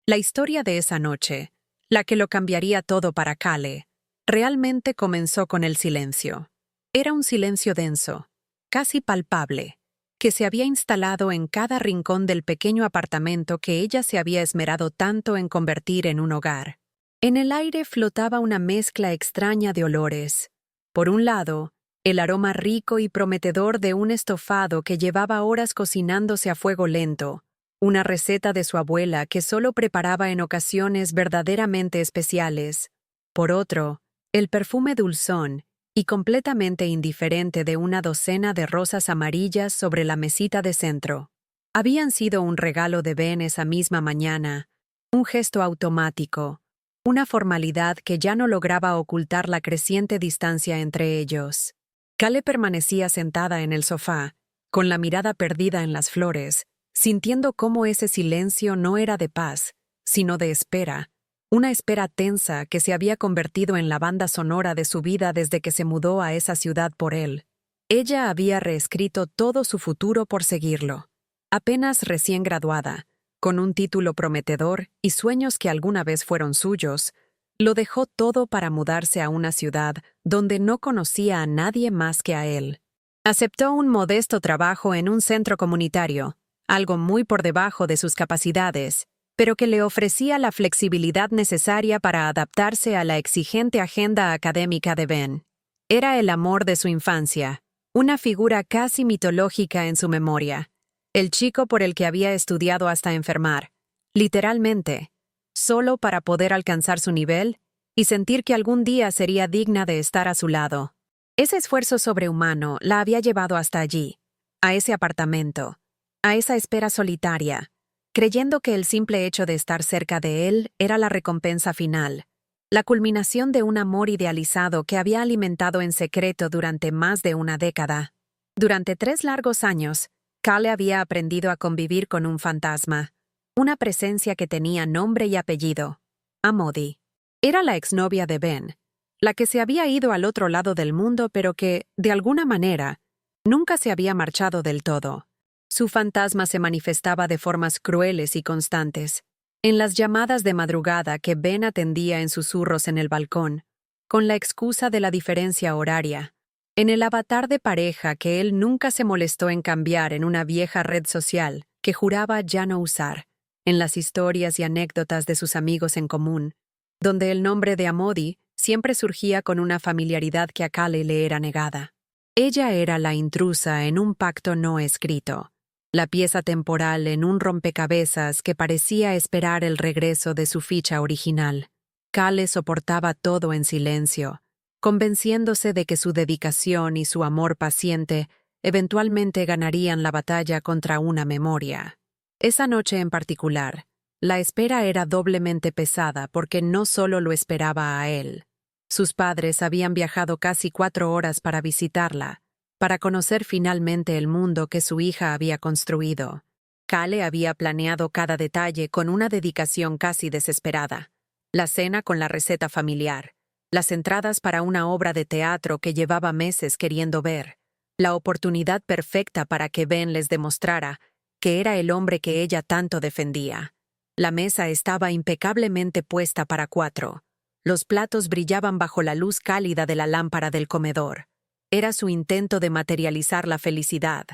La historia de esa noche, la que lo cambiaría todo para Kale, realmente comenzó con el silencio. Era un silencio denso, casi palpable, que se había instalado en cada rincón del pequeño apartamento que ella se había esmerado tanto en convertir en un hogar. En el aire flotaba una mezcla extraña de olores. Por un lado, el aroma rico y prometedor de un estofado que llevaba horas cocinándose a fuego lento, una receta de su abuela que solo preparaba en ocasiones verdaderamente especiales. Por otro, el perfume dulzón y completamente indiferente de una docena de rosas amarillas sobre la mesita de centro. Habían sido un regalo de Ben esa misma mañana, un gesto automático, una formalidad que ya no lograba ocultar la creciente distancia entre ellos. Kale permanecía sentada en el sofá, con la mirada perdida en las flores, sintiendo cómo ese silencio no era de paz, sino de espera, una espera tensa que se había convertido en la banda sonora de su vida desde que se mudó a esa ciudad por él. Ella había reescrito todo su futuro por seguirlo. Apenas recién graduada, con un título prometedor y sueños que alguna vez fueron suyos, lo dejó todo para mudarse a una ciudad donde no conocía a nadie más que a él. Aceptó un modesto trabajo en un centro comunitario, algo muy por debajo de sus capacidades, pero que le ofrecía la flexibilidad necesaria para adaptarse a la exigente agenda académica de Ben. Era el amor de su infancia, una figura casi mitológica en su memoria, el chico por el que había estudiado hasta enfermar, literalmente, solo para poder alcanzar su nivel y sentir que algún día sería digna de estar a su lado. Ese esfuerzo sobrehumano la había llevado hasta allí, a ese apartamento, a esa espera solitaria, creyendo que el simple hecho de estar cerca de él era la recompensa final, la culminación de un amor idealizado que había alimentado en secreto durante más de una década. Durante 3 largos años, Kale había aprendido a convivir con un fantasma, una presencia que tenía nombre y apellido: Amodi. Era la exnovia de Ben, la que se había ido al otro lado del mundo pero que, de alguna manera, nunca se había marchado del todo. Su fantasma se manifestaba de formas crueles y constantes, en las llamadas de madrugada que Ben atendía en susurros en el balcón, con la excusa de la diferencia horaria, en el avatar de pareja que él nunca se molestó en cambiar en una vieja red social que juraba ya no usar, en las historias y anécdotas de sus amigos en común, donde el nombre de Amodi siempre surgía con una familiaridad que a Kale le era negada. Ella era la intrusa en un pacto no escrito, la pieza temporal en un rompecabezas que parecía esperar el regreso de su ficha original. Kale soportaba todo en silencio, convenciéndose de que su dedicación y su amor paciente eventualmente ganarían la batalla contra una memoria. Esa noche en particular, la espera era doblemente pesada porque no solo lo esperaba a él. Sus padres habían viajado casi 4 horas para visitarla, para conocer finalmente el mundo que su hija había construido. Kale había planeado cada detalle con una dedicación casi desesperada. La cena con la receta familiar, las entradas para una obra de teatro que llevaba meses queriendo ver, la oportunidad perfecta para que Ben les demostrara que era el hombre que ella tanto defendía. La mesa estaba impecablemente puesta para 4. Los platos brillaban bajo la luz cálida de la lámpara del comedor. Era su intento de materializar la felicidad,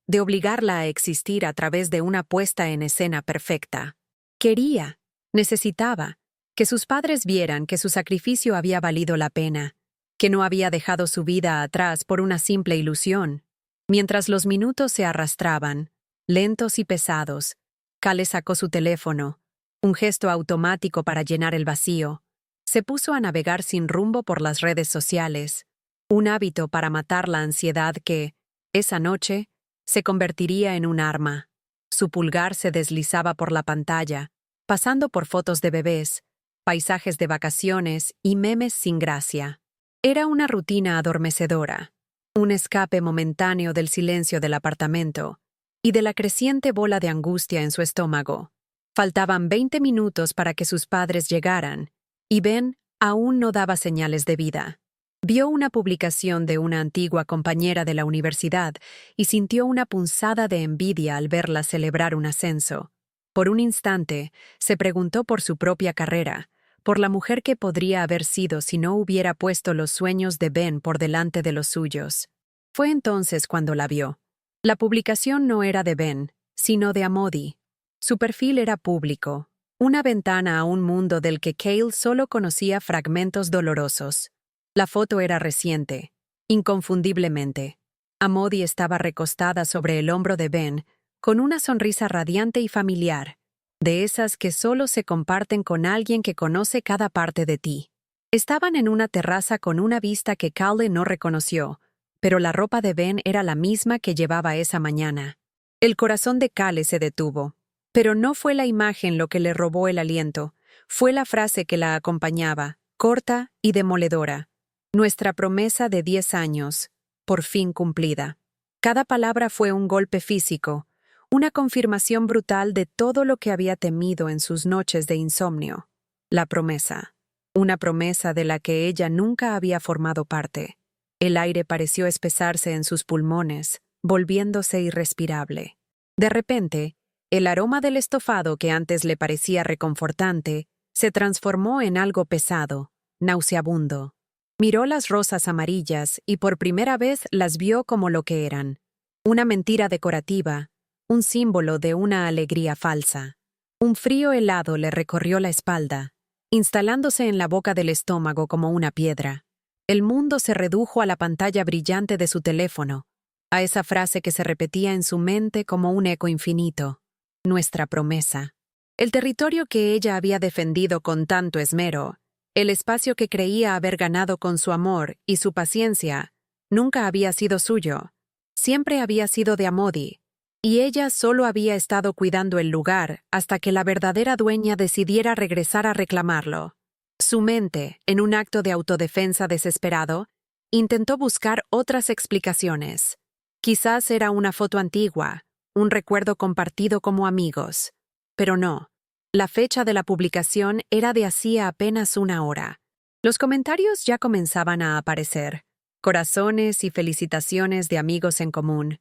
de obligarla a existir a través de una puesta en escena perfecta. Quería, necesitaba, que sus padres vieran que su sacrificio había valido la pena, que no había dejado su vida atrás por una simple ilusión. Mientras los minutos se arrastraban, lentos y pesados, Kale sacó su teléfono, un gesto automático para llenar el vacío. Se puso a navegar sin rumbo por las redes sociales, un hábito para matar la ansiedad que, esa noche, se convertiría en un arma. Su pulgar se deslizaba por la pantalla, pasando por fotos de bebés, paisajes de vacaciones y memes sin gracia. Era una rutina adormecedora, un escape momentáneo del silencio del apartamento y de la creciente bola de angustia en su estómago. Faltaban 20 minutos para que sus padres llegaran, y Ben aún no daba señales de vida. Vio una publicación de una antigua compañera de la universidad y sintió una punzada de envidia al verla celebrar un ascenso. Por un instante, se preguntó por su propia carrera, por la mujer que podría haber sido si no hubiera puesto los sueños de Ben por delante de los suyos. Fue entonces cuando la vio. La publicación no era de Ben, sino de Amodi. Su perfil era público, una ventana a un mundo del que Cale solo conocía fragmentos dolorosos. La foto era reciente, inconfundiblemente. Amodi estaba recostada sobre el hombro de Ben, con una sonrisa radiante y familiar, de esas que solo se comparten con alguien que conoce cada parte de ti. Estaban en una terraza con una vista que Cale no reconoció, pero la ropa de Ben era la misma que llevaba esa mañana. El corazón de Cale se detuvo. Pero no fue la imagen lo que le robó el aliento, fue la frase que la acompañaba, corta y demoledora. Nuestra promesa de 10 años, por fin cumplida. Cada palabra fue un golpe físico, una confirmación brutal de todo lo que había temido en sus noches de insomnio. La promesa. Una promesa de la que ella nunca había formado parte. El aire pareció espesarse en sus pulmones, volviéndose irrespirable. De repente, el aroma del estofado que antes le parecía reconfortante se transformó en algo pesado, nauseabundo. Miró las rosas amarillas y por primera vez las vio como lo que eran. Una mentira decorativa, un símbolo de una alegría falsa. Un frío helado le recorrió la espalda, instalándose en la boca del estómago como una piedra. El mundo se redujo a la pantalla brillante de su teléfono, a esa frase que se repetía en su mente como un eco infinito. Nuestra promesa. El territorio que ella había defendido con tanto esmero, el espacio que creía haber ganado con su amor y su paciencia, nunca había sido suyo. Siempre había sido de Amodi, y ella solo había estado cuidando el lugar hasta que la verdadera dueña decidiera regresar a reclamarlo. Su mente, en un acto de autodefensa desesperado, intentó buscar otras explicaciones. Quizás era una foto antigua, un recuerdo compartido como amigos. Pero no. La fecha de la publicación era de hacía apenas una hora. Los comentarios ya comenzaban a aparecer. Corazones y felicitaciones de amigos en común.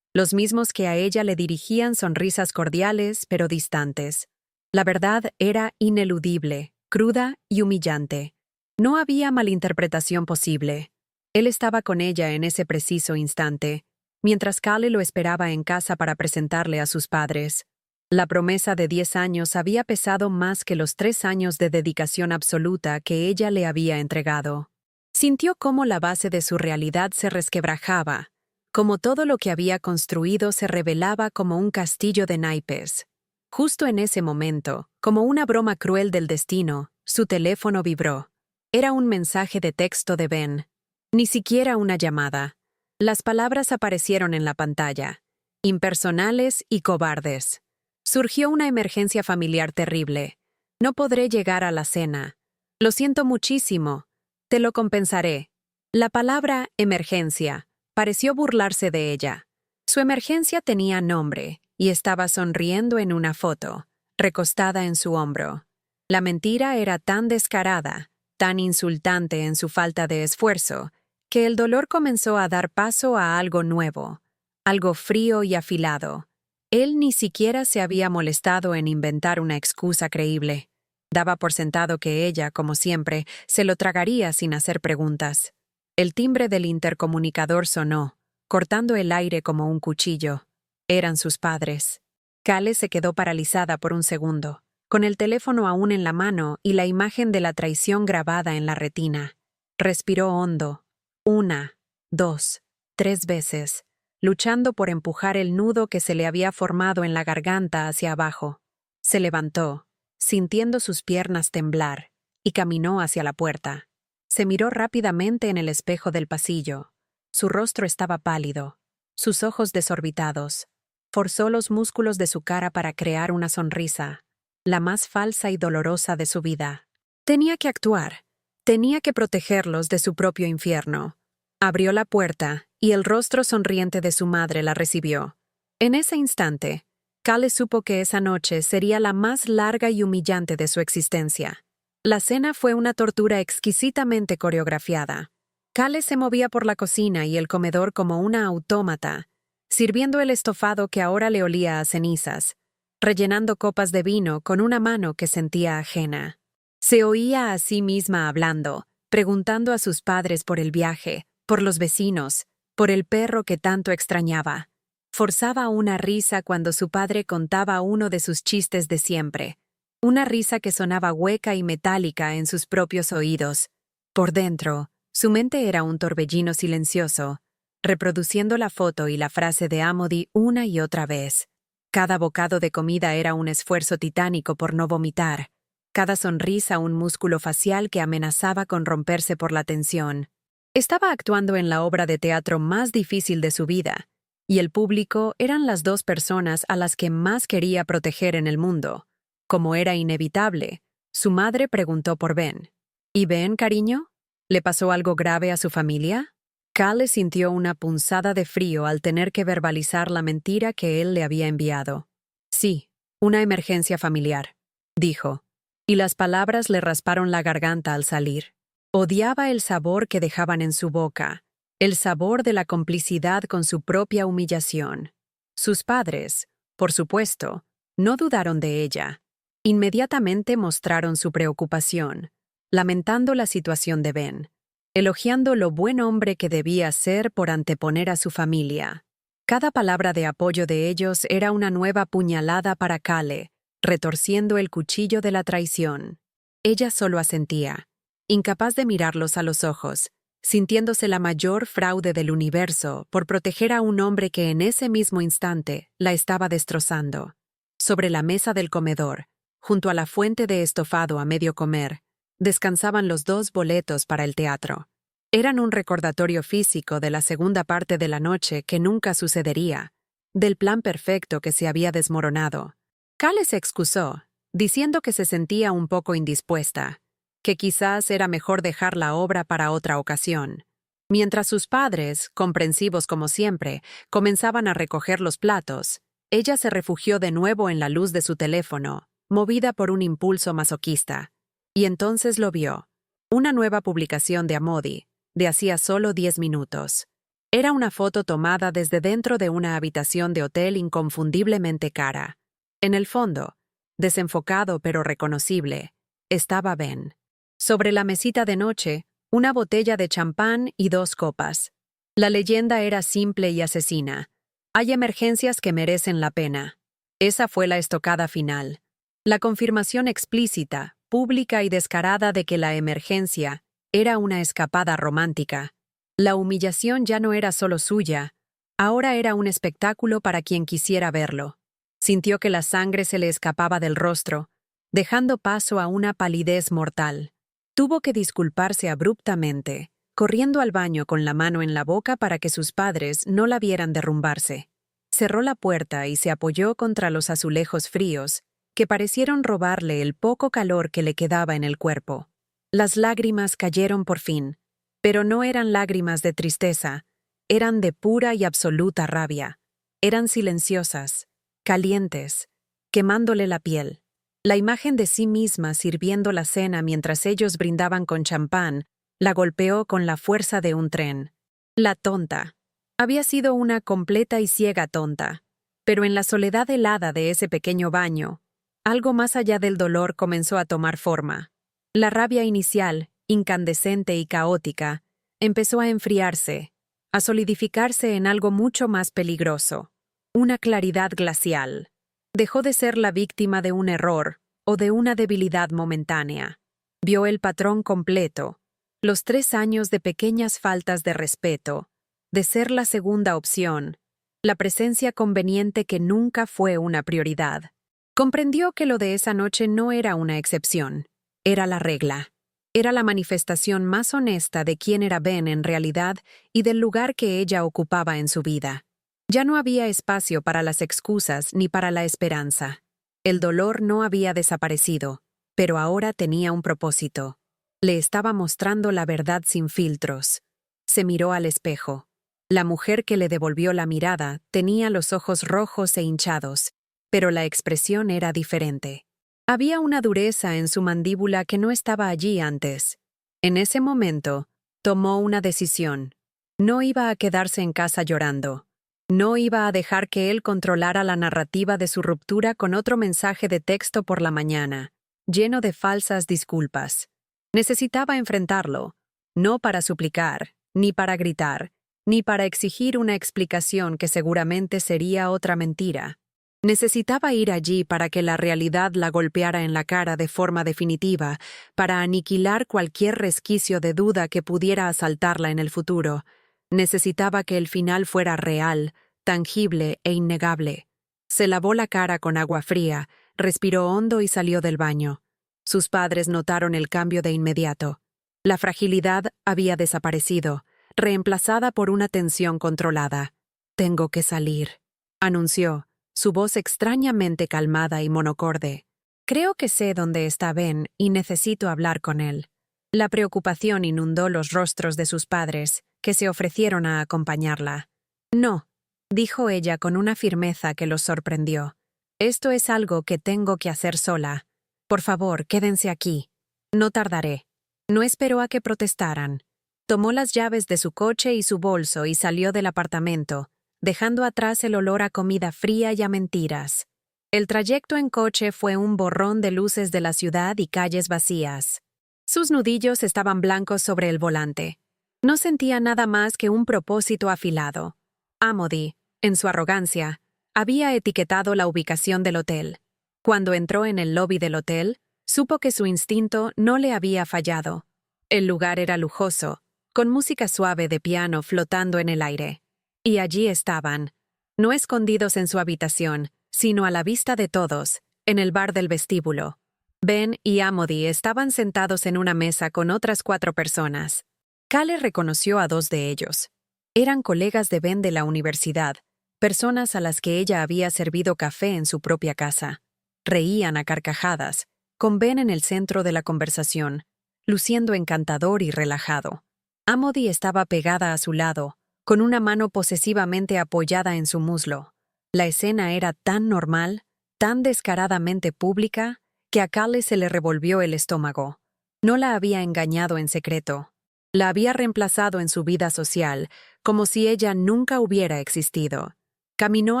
Los mismos que a ella le dirigían sonrisas cordiales pero distantes. La verdad era ineludible, cruda y humillante. No había malinterpretación posible. Él estaba con ella en ese preciso instante, mientras Cale lo esperaba en casa para presentarle a sus padres. La promesa de 10 años había pesado más que los 3 años de dedicación absoluta que ella le había entregado. Sintió cómo la base de su realidad se resquebrajaba, como todo lo que había construido se revelaba como un castillo de naipes. Justo en ese momento, como una broma cruel del destino, su teléfono vibró. Era un mensaje de texto de Ben. Ni siquiera una llamada. Las palabras aparecieron en la pantalla, impersonales y cobardes. Surgió una emergencia familiar terrible. No podré llegar a la cena. Lo siento muchísimo. Te lo compensaré. La palabra emergencia pareció burlarse de ella. Su emergencia tenía nombre y estaba sonriendo en una foto, recostada en su hombro. La mentira era tan descarada, tan insultante en su falta de esfuerzo, que el dolor comenzó a dar paso a algo nuevo, algo frío y afilado. Él ni siquiera se había molestado en inventar una excusa creíble. Daba por sentado que ella, como siempre, se lo tragaría sin hacer preguntas. El timbre del intercomunicador sonó, cortando el aire como un cuchillo. Eran sus padres. Cale se quedó paralizada por un segundo, con el teléfono aún en la mano y la imagen de la traición grabada en la retina. Respiró hondo. 1, 2, 3 veces, luchando por empujar el nudo que se le había formado en la garganta hacia abajo. Se levantó, sintiendo sus piernas temblar, y caminó hacia la puerta. Se miró rápidamente en el espejo del pasillo. Su rostro estaba pálido, sus ojos desorbitados. Forzó los músculos de su cara para crear una sonrisa, la más falsa y dolorosa de su vida. Tenía que actuar. Tenía que protegerlos de su propio infierno. Abrió la puerta y el rostro sonriente de su madre la recibió. En ese instante, Cale supo que esa noche sería la más larga y humillante de su existencia. La cena fue una tortura exquisitamente coreografiada. Cale se movía por la cocina y el comedor como una autómata, sirviendo el estofado que ahora le olía a cenizas, rellenando copas de vino con una mano que sentía ajena. Se oía a sí misma hablando, preguntando a sus padres por el viaje, por los vecinos, por el perro que tanto extrañaba. Forzaba una risa cuando su padre contaba uno de sus chistes de siempre, una risa que sonaba hueca y metálica en sus propios oídos. Por dentro, su mente era un torbellino silencioso, reproduciendo la foto y la frase de Amody una y otra vez. Cada bocado de comida era un esfuerzo titánico por no vomitar, cada sonrisa un músculo facial que amenazaba con romperse por la tensión. Estaba actuando en la obra de teatro más difícil de su vida, y el público eran las dos personas a las que más quería proteger en el mundo. Como era inevitable, su madre preguntó por Ben. ¿Y Ben, cariño? ¿Le pasó algo grave a su familia? Cale sintió una punzada de frío al tener que verbalizar la mentira que él le había enviado. Sí, una emergencia familiar, dijo, y las palabras le rasparon la garganta al salir. Odiaba el sabor que dejaban en su boca, el sabor de la complicidad con su propia humillación. Sus padres, por supuesto, no dudaron de ella. Inmediatamente mostraron su preocupación, lamentando la situación de Ben, elogiando lo buen hombre que debía ser por anteponer a su familia. Cada palabra de apoyo de ellos era una nueva puñalada para Cale, retorciendo el cuchillo de la traición. Ella solo asentía, incapaz de mirarlos a los ojos, sintiéndose la mayor fraude del universo por proteger a un hombre que en ese mismo instante la estaba destrozando. Sobre la mesa del comedor, junto a la fuente de estofado a medio comer, descansaban los 2 boletos para el teatro. Eran un recordatorio físico de la segunda parte de la noche que nunca sucedería, del plan perfecto que se había desmoronado. Cale se excusó, diciendo que se sentía un poco indispuesta, que quizás era mejor dejar la obra para otra ocasión. Mientras sus padres, comprensivos como siempre, comenzaban a recoger los platos, ella se refugió de nuevo en la luz de su teléfono, movida por un impulso masoquista. Y entonces lo vio. Una nueva publicación de Amody, de hacía solo 10 minutos. Era una foto tomada desde dentro de una habitación de hotel inconfundiblemente cara. En el fondo, desenfocado pero reconocible, estaba Ben. Sobre la mesita de noche, una botella de champán y 2 copas. La leyenda era simple y asesina. Hay emergencias que merecen la pena. Esa fue la estocada final. La confirmación explícita, pública y descarada de que la emergencia era una escapada romántica. La humillación ya no era solo suya, ahora era un espectáculo para quien quisiera verlo. Sintió que la sangre se le escapaba del rostro, dejando paso a una palidez mortal. Tuvo que disculparse abruptamente, corriendo al baño con la mano en la boca para que sus padres no la vieran derrumbarse. Cerró la puerta y se apoyó contra los azulejos fríos, que parecieron robarle el poco calor que le quedaba en el cuerpo. Las lágrimas cayeron por fin, pero no eran lágrimas de tristeza, eran de pura y absoluta rabia. Eran silenciosas, calientes, quemándole la piel. La imagen de sí misma sirviendo la cena mientras ellos brindaban con champán la golpeó con la fuerza de un tren. La tonta. Había sido una completa y ciega tonta, pero en la soledad helada de ese pequeño baño, algo más allá del dolor comenzó a tomar forma. La rabia inicial, incandescente y caótica, empezó a enfriarse, a solidificarse en algo mucho más peligroso, una claridad glacial. Dejó de ser la víctima de un error o de una debilidad momentánea. Vio el patrón completo, los 3 años de pequeñas faltas de respeto, de ser la segunda opción, la presencia conveniente que nunca fue una prioridad. Comprendió que lo de esa noche no era una excepción, era la regla. Era la manifestación más honesta de quién era Ben en realidad y del lugar que ella ocupaba en su vida. Ya no había espacio para las excusas ni para la esperanza. El dolor no había desaparecido, pero ahora tenía un propósito. Le estaba mostrando la verdad sin filtros. Se miró al espejo. La mujer que le devolvió la mirada tenía los ojos rojos e hinchados, pero la expresión era diferente. Había una dureza en su mandíbula que no estaba allí antes. En ese momento, tomó una decisión. No iba a quedarse en casa llorando. No iba a dejar que él controlara la narrativa de su ruptura con otro mensaje de texto por la mañana, lleno de falsas disculpas. Necesitaba enfrentarlo, no para suplicar, ni para gritar, ni para exigir una explicación que seguramente sería otra mentira. Necesitaba ir allí para que la realidad la golpeara en la cara de forma definitiva, para aniquilar cualquier resquicio de duda que pudiera asaltarla en el futuro. Necesitaba que el final fuera real, tangible e innegable. Se lavó la cara con agua fría, respiró hondo y salió del baño. Sus padres notaron el cambio de inmediato. La fragilidad había desaparecido, reemplazada por una tensión controlada. «Tengo que salir», anunció, su voz extrañamente calmada y monocorde. «Creo que sé dónde está Ben y necesito hablar con él». La preocupación inundó los rostros de sus padres, que se ofrecieron a acompañarla. «No», dijo ella con una firmeza que los sorprendió. «Esto es algo que tengo que hacer sola. Por favor, quédense aquí. No tardaré». No esperó a que protestaran. Tomó las llaves de su coche y su bolso y salió del apartamento, dejando atrás el olor a comida fría y a mentiras. El trayecto en coche fue un borrón de luces de la ciudad y calles vacías. Sus nudillos estaban blancos sobre el volante. No sentía nada más que un propósito afilado. Amody, en su arrogancia, había etiquetado la ubicación del hotel. Cuando entró en el lobby del hotel, supo que su instinto no le había fallado. El lugar era lujoso, con música suave de piano flotando en el aire. Y allí estaban, no escondidos en su habitación, sino a la vista de todos, en el bar del vestíbulo. Ben y Amody estaban sentados en una mesa con otras 4 personas. Cale reconoció a 2 de ellos. Eran colegas de Ben de la universidad, personas a las que ella había servido café en su propia casa. Reían a carcajadas, con Ben en el centro de la conversación, luciendo encantador y relajado. Amody estaba pegada a su lado, con una mano posesivamente apoyada en su muslo. La escena era tan normal, tan descaradamente pública, que a Cale se le revolvió el estómago. No la había engañado en secreto. La había reemplazado en su vida social, como si ella nunca hubiera existido. Caminó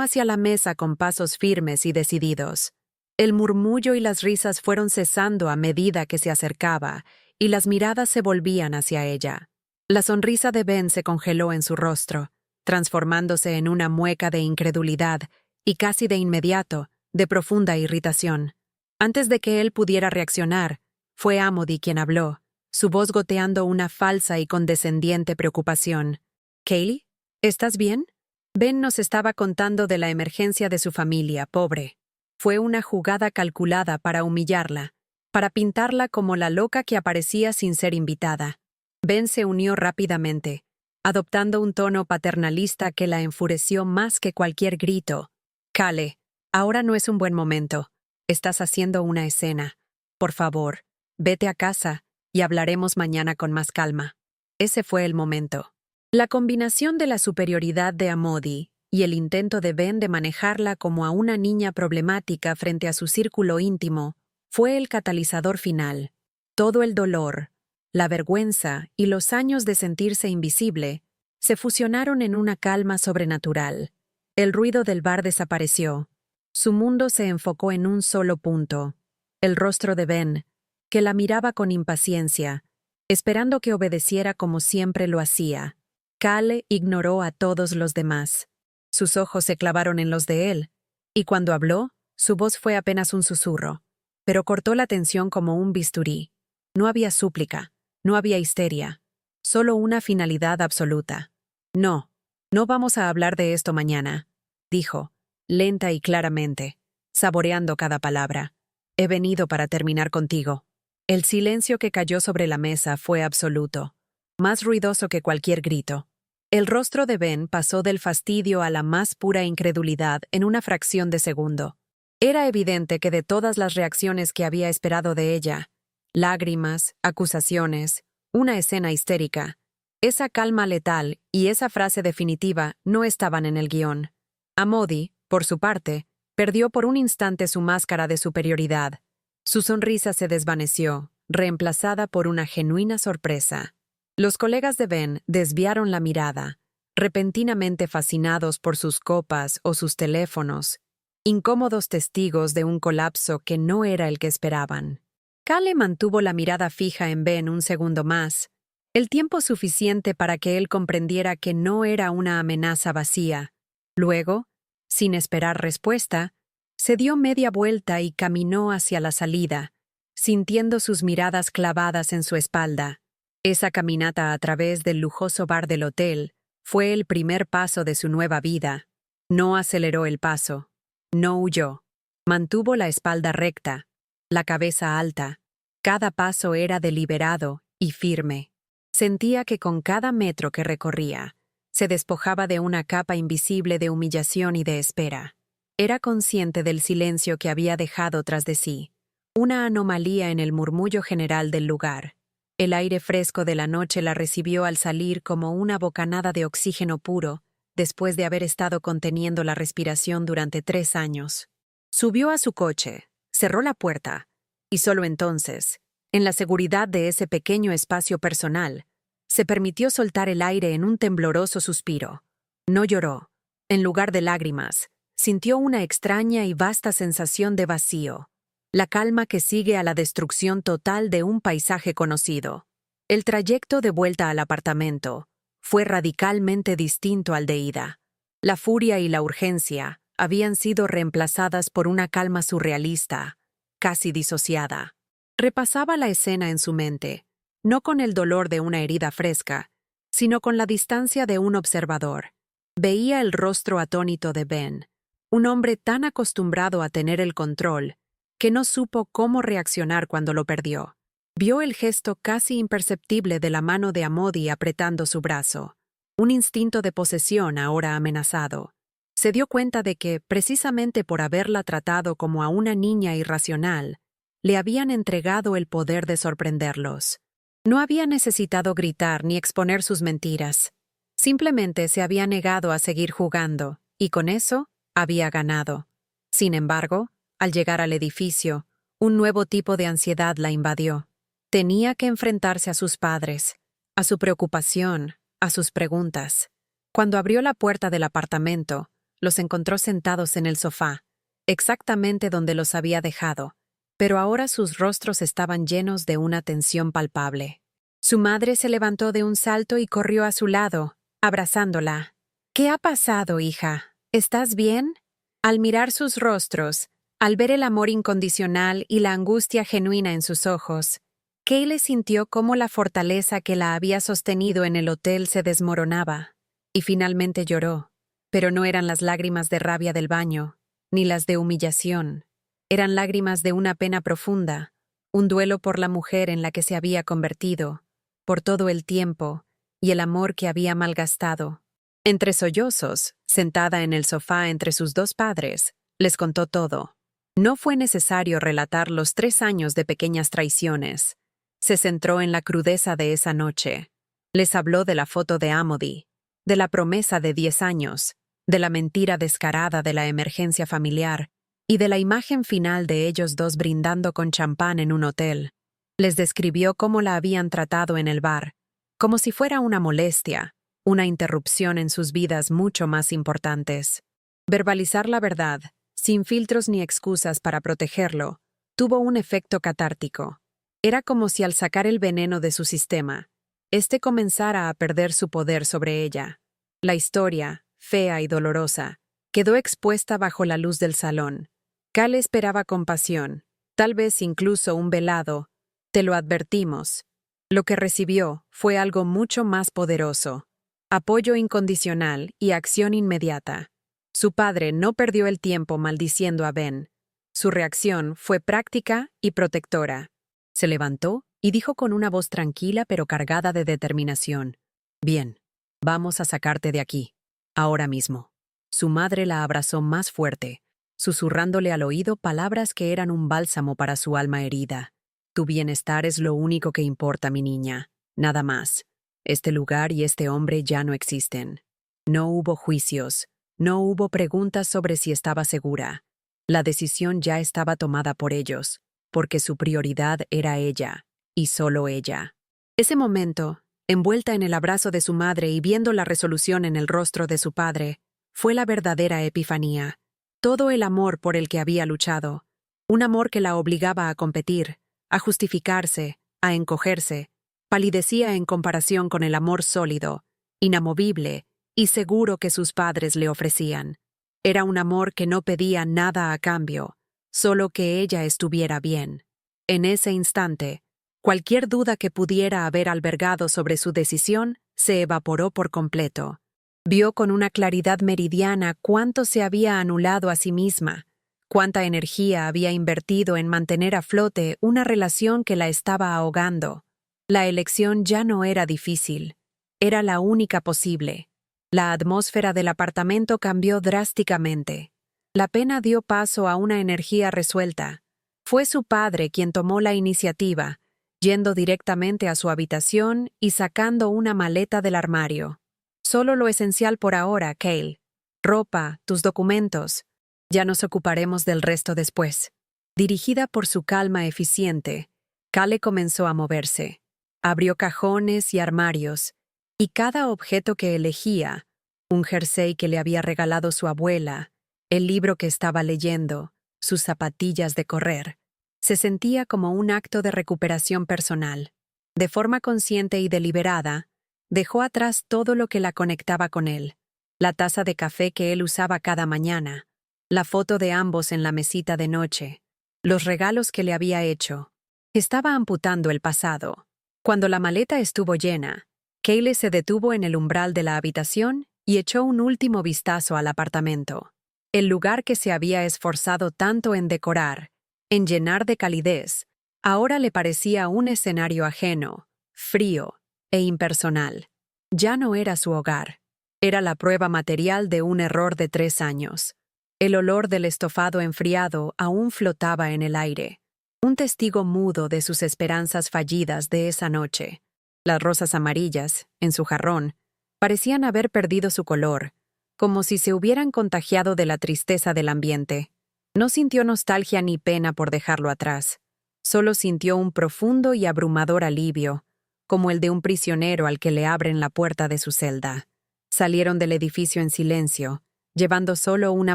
hacia la mesa con pasos firmes y decididos. El murmullo y las risas fueron cesando a medida que se acercaba, y las miradas se volvían hacia ella. La sonrisa de Ben se congeló en su rostro, transformándose en una mueca de incredulidad y casi de inmediato, de profunda irritación. Antes de que él pudiera reaccionar, fue Amody quien habló, su voz goteando una falsa y condescendiente preocupación. «¿Kaylee? ¿Estás bien?» Ben nos estaba contando de la emergencia de su familia, pobre. Fue una jugada calculada para humillarla, para pintarla como la loca que aparecía sin ser invitada. Ben se unió rápidamente, adoptando un tono paternalista que la enfureció más que cualquier grito. «Cale, ahora no es un buen momento. Estás haciendo una escena. Por favor, vete a casa y hablaremos mañana con más calma». Ese fue el momento. La combinación de la superioridad de Amody y el intento de Ben de manejarla como a una niña problemática frente a su círculo íntimo fue el catalizador final. Todo el dolor, la vergüenza y los años de sentirse invisible se fusionaron en una calma sobrenatural. El ruido del bar desapareció. Su mundo se enfocó en un solo punto: el rostro de Ben, que la miraba con impaciencia, esperando que obedeciera como siempre lo hacía. Cale ignoró a todos los demás. Sus ojos se clavaron en los de él, y cuando habló, su voz fue apenas un susurro, pero cortó la tensión como un bisturí. No había súplica, no había histeria, solo una finalidad absoluta. «No, no vamos a hablar de esto mañana», dijo, lenta y claramente, saboreando cada palabra. «He venido para terminar contigo». El silencio que cayó sobre la mesa fue absoluto, más ruidoso que cualquier grito. El rostro de Ben pasó del fastidio a la más pura incredulidad en una fracción de segundo. Era evidente que de todas las reacciones que había esperado de ella, lágrimas, acusaciones, una escena histérica, esa calma letal y esa frase definitiva no estaban en el guión. Amody, por su parte, perdió por un instante su máscara de superioridad. Su sonrisa se desvaneció, reemplazada por una genuina sorpresa. Los colegas de Ben desviaron la mirada, repentinamente fascinados por sus copas o sus teléfonos, incómodos testigos de un colapso que no era el que esperaban. Cale mantuvo la mirada fija en Ben un segundo más, el tiempo suficiente para que él comprendiera que no era una amenaza vacía. Luego, sin esperar respuesta, se dio media vuelta y caminó hacia la salida, sintiendo sus miradas clavadas en su espalda. Esa caminata a través del lujoso bar del hotel fue el primer paso de su nueva vida. No aceleró el paso. No huyó. Mantuvo la espalda recta, la cabeza alta. Cada paso era deliberado y firme. Sentía que con cada metro que recorría, se despojaba de una capa invisible de humillación y de espera. Era consciente del silencio que había dejado tras de sí, una anomalía en el murmullo general del lugar. El aire fresco de la noche la recibió al salir como una bocanada de oxígeno puro, después de haber estado conteniendo la respiración durante 3 años. Subió a su coche, cerró la puerta, y solo entonces, en la seguridad de ese pequeño espacio personal, se permitió soltar el aire en un tembloroso suspiro. No lloró. En lugar de lágrimas, sintió una extraña y vasta sensación de vacío, la calma que sigue a la destrucción total de un paisaje conocido. El trayecto de vuelta al apartamento fue radicalmente distinto al de ida. La furia y la urgencia habían sido reemplazadas por una calma surrealista, casi disociada. Repasaba la escena en su mente, no con el dolor de una herida fresca, sino con la distancia de un observador. Veía el rostro atónito de Ben, un hombre tan acostumbrado a tener el control, que no supo cómo reaccionar cuando lo perdió. Vio el gesto casi imperceptible de la mano de Amodi apretando su brazo, un instinto de posesión ahora amenazado. Se dio cuenta de que, precisamente por haberla tratado como a una niña irracional, le habían entregado el poder de sorprenderlos. No había necesitado gritar ni exponer sus mentiras. Simplemente se había negado a seguir jugando, y con eso había ganado. Sin embargo, al llegar al edificio, un nuevo tipo de ansiedad la invadió. Tenía que enfrentarse a sus padres, a su preocupación, a sus preguntas. Cuando abrió la puerta del apartamento, los encontró sentados en el sofá, exactamente donde los había dejado, pero ahora sus rostros estaban llenos de una tensión palpable. Su madre se levantó de un salto y corrió a su lado, abrazándola. «¿Qué ha pasado, hija? ¿Estás bien?» Al mirar sus rostros, al ver el amor incondicional y la angustia genuina en sus ojos, Kaylee sintió cómo la fortaleza que la había sostenido en el hotel se desmoronaba, y finalmente lloró. Pero no eran las lágrimas de rabia del baño, ni las de humillación. Eran lágrimas de una pena profunda, un duelo por la mujer en la que se había convertido, por todo el tiempo y el amor que había malgastado. Entre sollozos, sentada en el sofá entre sus 2 padres, les contó todo. No fue necesario relatar los 3 años de pequeñas traiciones. Se centró en la crudeza de esa noche. Les habló de la foto de Amodi, de la promesa de 10 años, de la mentira descarada de la emergencia familiar y de la imagen final de ellos 2 brindando con champán en un hotel. Les describió cómo la habían tratado en el bar, como si fuera una molestia, una interrupción en sus vidas mucho más importantes. Verbalizar la verdad, sin filtros ni excusas para protegerlo, tuvo un efecto catártico. Era como si al sacar el veneno de su sistema, éste comenzara a perder su poder sobre ella. La historia, fea y dolorosa, quedó expuesta bajo la luz del salón. Cale esperaba compasión, tal vez incluso un velado. «Te lo advertimos». Lo que recibió fue algo mucho más poderoso: apoyo incondicional y acción inmediata. Su padre no perdió el tiempo maldiciendo a Ben. Su reacción fue práctica y protectora. Se levantó y dijo con una voz tranquila pero cargada de determinación: «Bien, vamos a sacarte de aquí, ahora mismo». Su madre la abrazó más fuerte, susurrándole al oído palabras que eran un bálsamo para su alma herida. «Tu bienestar es lo único que importa, mi niña, nada más. Este lugar y este hombre ya no existen». No hubo juicios, no hubo preguntas sobre si estaba segura. La decisión ya estaba tomada por ellos, porque su prioridad era ella, y solo ella. Ese momento, envuelta en el abrazo de su madre y viendo la resolución en el rostro de su padre, fue la verdadera epifanía. Todo el amor por el que había luchado, un amor que la obligaba a competir, a justificarse, a encogerse, palidecía en comparación con el amor sólido, inamovible y seguro que sus padres le ofrecían. Era un amor que no pedía nada a cambio, solo que ella estuviera bien. En ese instante, cualquier duda que pudiera haber albergado sobre su decisión se evaporó por completo. Vio con una claridad meridiana cuánto se había anulado a sí misma, cuánta energía había invertido en mantener a flote una relación que la estaba ahogando. La elección ya no era difícil, era la única posible. La atmósfera del apartamento cambió drásticamente. La pena dio paso a una energía resuelta. Fue su padre quien tomó la iniciativa, yendo directamente a su habitación y sacando una maleta del armario. Solo lo esencial por ahora, Cale. Ropa, tus documentos. Ya nos ocuparemos del resto después. Dirigida por su calma eficiente, Cale comenzó a moverse. Abrió cajones y armarios, y cada objeto que elegía, un jersey que le había regalado su abuela, el libro que estaba leyendo, sus zapatillas de correr, se sentía como un acto de recuperación personal. De forma consciente y deliberada, dejó atrás todo lo que la conectaba con él, la taza de café que él usaba cada mañana, la foto de ambos en la mesita de noche, los regalos que le había hecho. Estaba amputando el pasado. Cuando la maleta estuvo llena, Cale se detuvo en el umbral de la habitación y echó un último vistazo al apartamento. El lugar que se había esforzado tanto en decorar, en llenar de calidez, ahora le parecía un escenario ajeno, frío e impersonal. Ya no era su hogar. Era la prueba material de un error de 3 años. El olor del estofado enfriado aún flotaba en el aire, un testigo mudo de sus esperanzas fallidas de esa noche. Las rosas amarillas, en su jarrón, parecían haber perdido su color, como si se hubieran contagiado de la tristeza del ambiente. No sintió nostalgia ni pena por dejarlo atrás. Solo sintió un profundo y abrumador alivio, como el de un prisionero al que le abren la puerta de su celda. Salieron del edificio en silencio, llevando solo una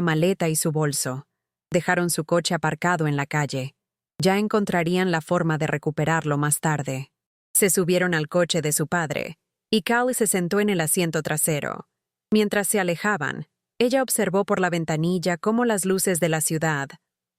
maleta y su bolso. Dejaron su coche aparcado en la calle. Ya encontrarían la forma de recuperarlo más tarde. Se subieron al coche de su padre, y Cale se sentó en el asiento trasero. Mientras se alejaban, ella observó por la ventanilla cómo las luces de la ciudad,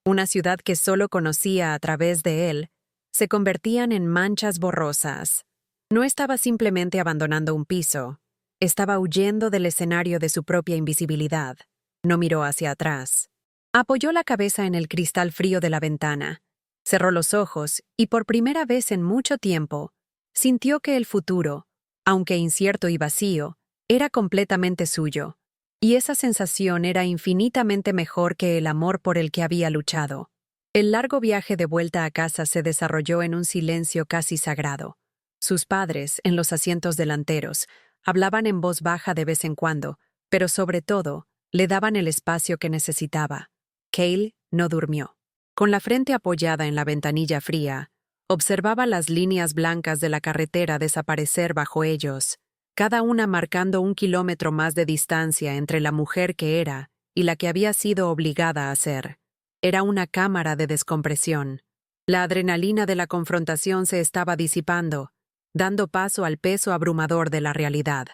una ciudad que solo conocía a través de él, se convertían en manchas borrosas. No estaba simplemente abandonando un piso, estaba huyendo del escenario de su propia invisibilidad. No miró hacia atrás. Apoyó la cabeza en el cristal frío de la ventana, cerró los ojos y por primera vez en mucho tiempo, sintió que el futuro, aunque incierto y vacío, era completamente suyo, y esa sensación era infinitamente mejor que el amor por el que había luchado. El largo viaje de vuelta a casa se desarrolló en un silencio casi sagrado. Sus padres, en los asientos delanteros, hablaban en voz baja de vez en cuando, pero sobre todo, le daban el espacio que necesitaba. Cale no durmió. Con la frente apoyada en la ventanilla fría, observaba las líneas blancas de la carretera desaparecer bajo ellos, cada una marcando 1 kilómetro más de distancia entre la mujer que era y la que había sido obligada a ser. Era una cámara de descompresión. La adrenalina de la confrontación se estaba disipando, dando paso al peso abrumador de la realidad.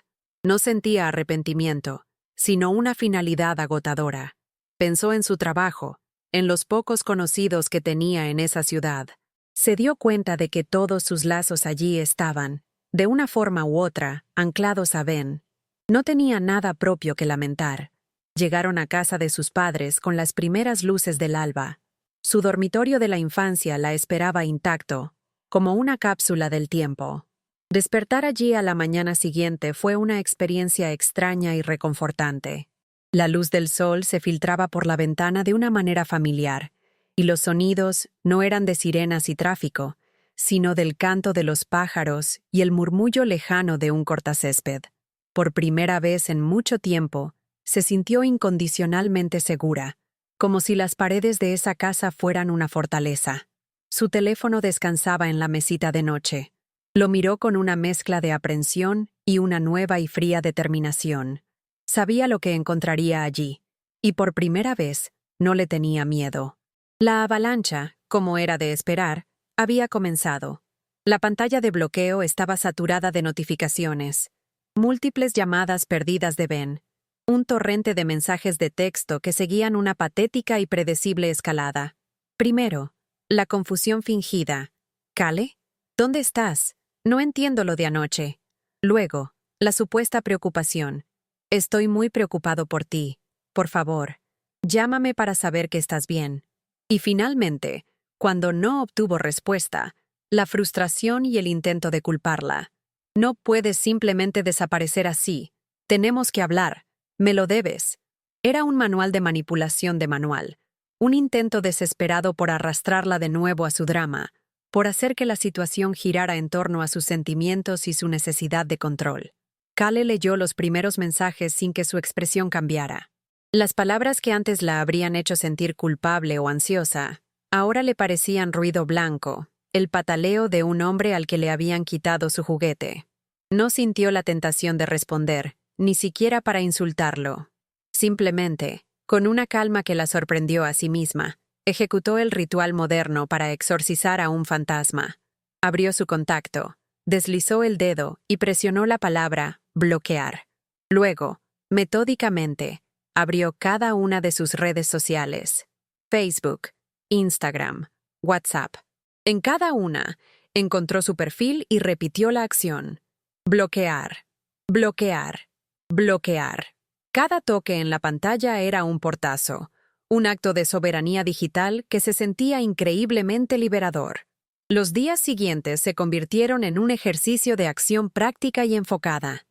No sentía arrepentimiento, sino una finalidad agotadora. Pensó en su trabajo, en los pocos conocidos que tenía en esa ciudad. Se dio cuenta de que todos sus lazos allí estaban, de una forma u otra, anclados a Ben. No tenía nada propio que lamentar. Llegaron a casa de sus padres con las primeras luces del alba. Su dormitorio de la infancia la esperaba intacto, como una cápsula del tiempo. Despertar allí a la mañana siguiente fue una experiencia extraña y reconfortante. La luz del sol se filtraba por la ventana de una manera familiar, y los sonidos no eran de sirenas y tráfico, sino del canto de los pájaros y el murmullo lejano de un cortacésped. Por primera vez en mucho tiempo, se sintió incondicionalmente segura, como si las paredes de esa casa fueran una fortaleza. Su teléfono descansaba en la mesita de noche. Lo miró con una mezcla de aprensión y una nueva y fría determinación. Sabía lo que encontraría allí, y por primera vez no le tenía miedo. La avalancha, como era de esperar, había comenzado. La pantalla de bloqueo estaba saturada de notificaciones, múltiples llamadas perdidas de Ben, un torrente de mensajes de texto que seguían una patética y predecible escalada. Primero, la confusión fingida. ¿Cale? ¿Dónde estás? No entiendo lo de anoche. Luego, la supuesta preocupación. Estoy muy preocupado por ti. Por favor, llámame para saber que estás bien. Y finalmente, cuando no obtuvo respuesta, la frustración y el intento de culparla. No puedes simplemente desaparecer así. Tenemos que hablar. Me lo debes. Era un manual de manipulación de manual. Un intento desesperado por arrastrarla de nuevo a su drama, por hacer que la situación girara en torno a sus sentimientos y su necesidad de control. Cale leyó los primeros mensajes sin que su expresión cambiara. Las palabras que antes la habrían hecho sentir culpable o ansiosa, ahora le parecían ruido blanco, el pataleo de un hombre al que le habían quitado su juguete. No sintió la tentación de responder, ni siquiera para insultarlo. Simplemente, con una calma que la sorprendió a sí misma, ejecutó el ritual moderno para exorcizar a un fantasma. Abrió su contacto, deslizó el dedo y presionó la palabra bloquear. Luego, metódicamente, abrió cada una de sus redes sociales: Facebook, Instagram, WhatsApp. En cada una, encontró su perfil y repitió la acción: bloquear, bloquear, bloquear. Cada toque en la pantalla era un portazo, un acto de soberanía digital que se sentía increíblemente liberador. Los días siguientes se convirtieron en un ejercicio de acción práctica y enfocada.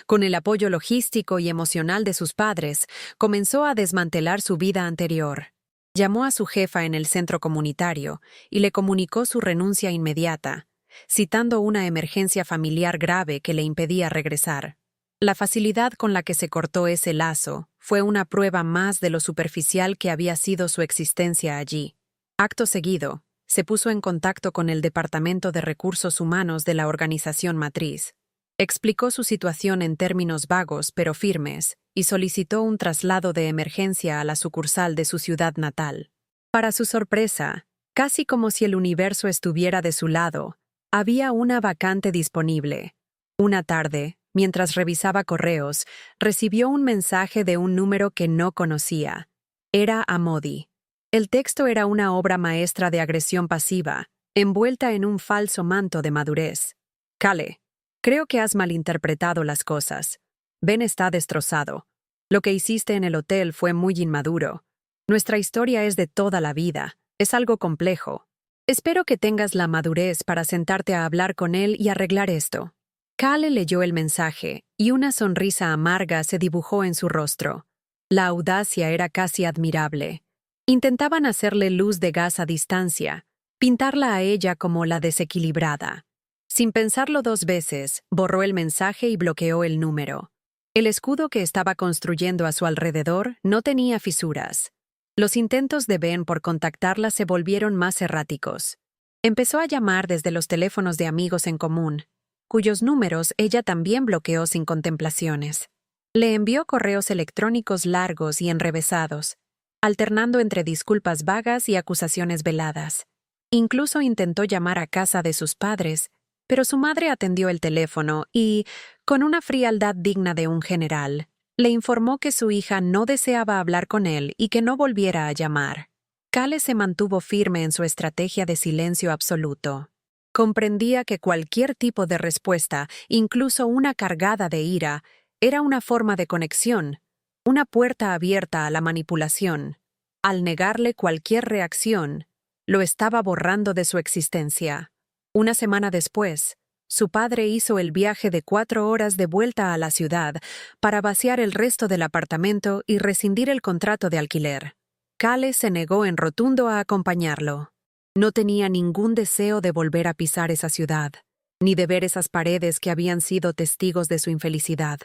Con el apoyo logístico y emocional de sus padres, comenzó a desmantelar su vida anterior. Llamó a su jefa en el centro comunitario y le comunicó su renuncia inmediata, citando una emergencia familiar grave que le impedía regresar. La facilidad con la que se cortó ese lazo fue una prueba más de lo superficial que había sido su existencia allí. Acto seguido, se puso en contacto con el Departamento de Recursos Humanos de la organización matriz. Explicó su situación en términos vagos pero firmes y solicitó un traslado de emergencia a la sucursal de su ciudad natal. Para su sorpresa, casi como si el universo estuviera de su lado, había una vacante disponible. Una tarde, mientras revisaba correos, recibió un mensaje de un número que no conocía. Era Amodi. El texto era una obra maestra de agresión pasiva, envuelta en un falso manto de madurez. Cale, creo que has malinterpretado las cosas. Ben está destrozado. Lo que hiciste en el hotel fue muy inmaduro. Nuestra historia es de toda la vida. Es algo complejo. Espero que tengas la madurez para sentarte a hablar con él y arreglar esto. Cale leyó el mensaje, y una sonrisa amarga se dibujó en su rostro. La audacia era casi admirable. Intentaban hacerle luz de gas a distancia, pintarla a ella como la desequilibrada. Sin pensarlo dos veces, borró el mensaje y bloqueó el número. El escudo que estaba construyendo a su alrededor no tenía fisuras. Los intentos de Ben por contactarla se volvieron más erráticos. Empezó a llamar desde los teléfonos de amigos en común, cuyos números ella también bloqueó sin contemplaciones. Le envió correos electrónicos largos y enrevesados, alternando entre disculpas vagas y acusaciones veladas. Incluso intentó llamar a casa de sus padres, pero su madre atendió el teléfono y, con una frialdad digna de un general, le informó que su hija no deseaba hablar con él y que no volviera a llamar. Cale se mantuvo firme en su estrategia de silencio absoluto. Comprendía que cualquier tipo de respuesta, incluso una cargada de ira, era una forma de conexión, una puerta abierta a la manipulación. Al negarle cualquier reacción, lo estaba borrando de su existencia. Una semana después, su padre hizo el viaje de 4 horas de vuelta a la ciudad para vaciar el resto del apartamento y rescindir el contrato de alquiler. Cale se negó en rotundo a acompañarlo. No tenía ningún deseo de volver a pisar esa ciudad, ni de ver esas paredes que habían sido testigos de su infelicidad.